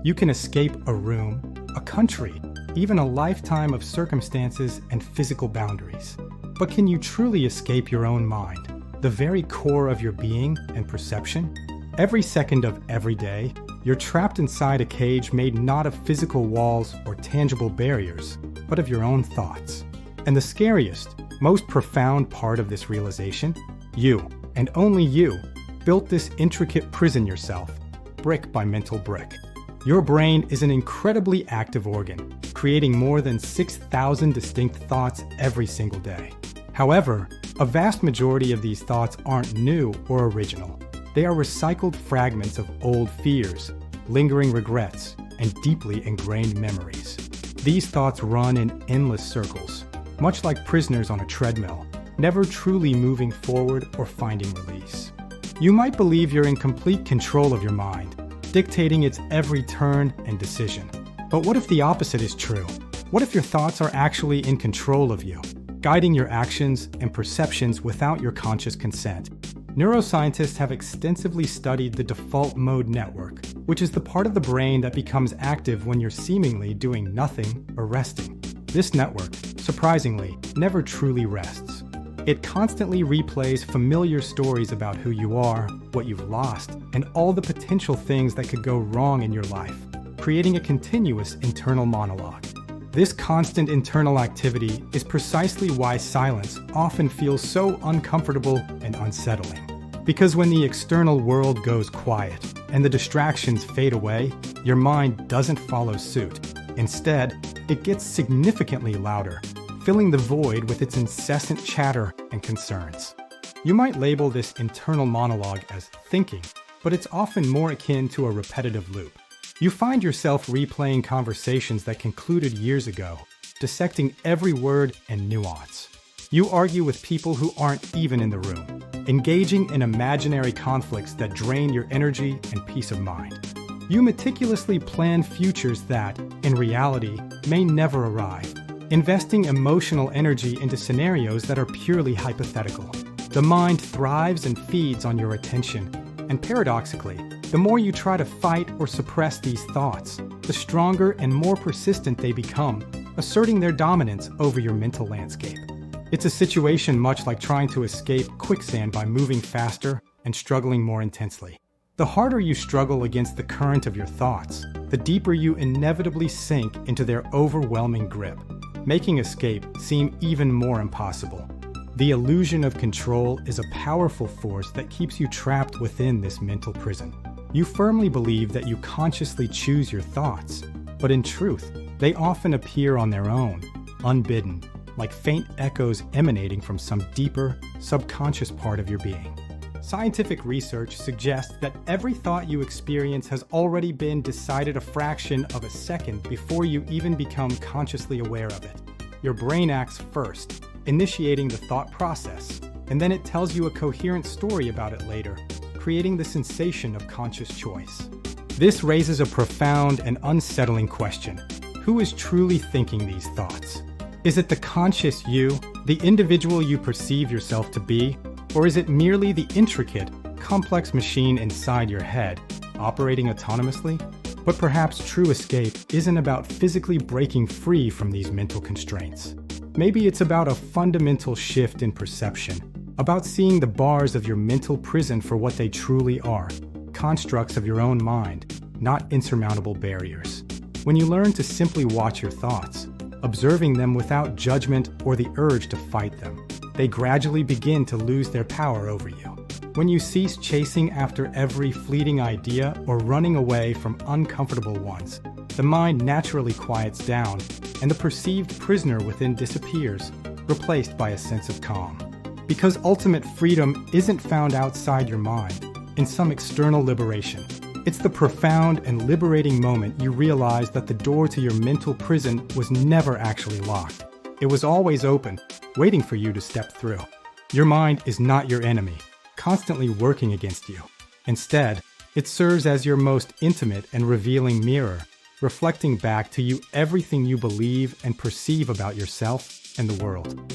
You can escape a room, a country, even a lifetime of circumstances and physical boundaries. But can you truly escape your own mind, the very core of your being and perception? Every second of every day, you're trapped inside a cage made not of physical walls or tangible barriers, but of your own thoughts. And the scariest, most profound part of this realization, you, and only you, built this intricate prison yourself, brick by mental brick. Your brain is an incredibly active organ, creating more than 6,000 distinct thoughts every single day. However, a vast majority of these thoughts aren't new or original. They are recycled fragments of old fears, lingering regrets, and deeply ingrained memories. These thoughts run in endless circles, much like prisoners on a treadmill, never truly moving forward or finding release. You might believe you're in complete control of your mind, dictating its every turn and decision. But what if the opposite is true? What if your thoughts are actually in control of you, guiding your actions and perceptions without your conscious consent? Neuroscientists have extensively studied the default mode network, which is the part of the brain that becomes active when you're seemingly doing nothing or resting. This network, surprisingly, never truly rests. It constantly replays familiar stories about who you are, what you've lost, and all the potential things that could go wrong in your life, creating a continuous internal monologue. This constant internal activity is precisely why silence often feels so uncomfortable and unsettling. Because when the external world goes quiet and the distractions fade away, your mind doesn't follow suit. Instead, it gets significantly louder, filling the void with its incessant chatter and concerns. You might label this internal monologue as thinking, but it's often more akin to a repetitive loop. You find yourself replaying conversations that concluded years ago, dissecting every word and nuance. You argue with people who aren't even in the room, engaging in imaginary conflicts that drain your energy and peace of mind. You meticulously plan futures that, in reality, may never arrive, investing emotional energy into scenarios that are purely hypothetical. The mind thrives and feeds on your attention, and paradoxically, the more you try to fight or suppress these thoughts, the stronger and more persistent they become, asserting their dominance over your mental landscape. It's a situation much like trying to escape quicksand by moving faster and struggling more intensely. The harder you struggle against the current of your thoughts, the deeper you inevitably sink into their overwhelming grip, making escape seem even more impossible. The illusion of control is a powerful force that keeps you trapped within this mental prison. You firmly believe that you consciously choose your thoughts, but in truth, they often appear on their own, unbidden, like faint echoes emanating from some deeper, subconscious part of your being. Scientific research suggests that every thought you experience has already been decided a fraction of a second before you even become consciously aware of it. Your brain acts first, initiating the thought process, and then it tells you a coherent story about it later, creating the sensation of conscious choice. This raises a profound and unsettling question. Who is truly thinking these thoughts? Is it the conscious you, the individual you perceive yourself to be, or is it merely the intricate, complex machine inside your head, operating autonomously? But perhaps true escape isn't about physically breaking free from these mental constraints. Maybe it's about a fundamental shift in perception, about seeing the bars of your mental prison for what they truly are, constructs of your own mind, not insurmountable barriers. When you learn to simply watch your thoughts, observing them without judgment or the urge to fight them, they gradually begin to lose their power over you. When you cease chasing after every fleeting idea or running away from uncomfortable ones, the mind naturally quiets down and the perceived prisoner within disappears, replaced by a sense of calm. Because ultimate freedom isn't found outside your mind, in some external liberation. It's the profound and liberating moment you realize that the door to your mental prison was never actually locked. It was always open, waiting for you to step through. Your mind is not your enemy, constantly working against you. Instead, it serves as your most intimate and revealing mirror, reflecting back to you everything you believe and perceive about yourself and the world.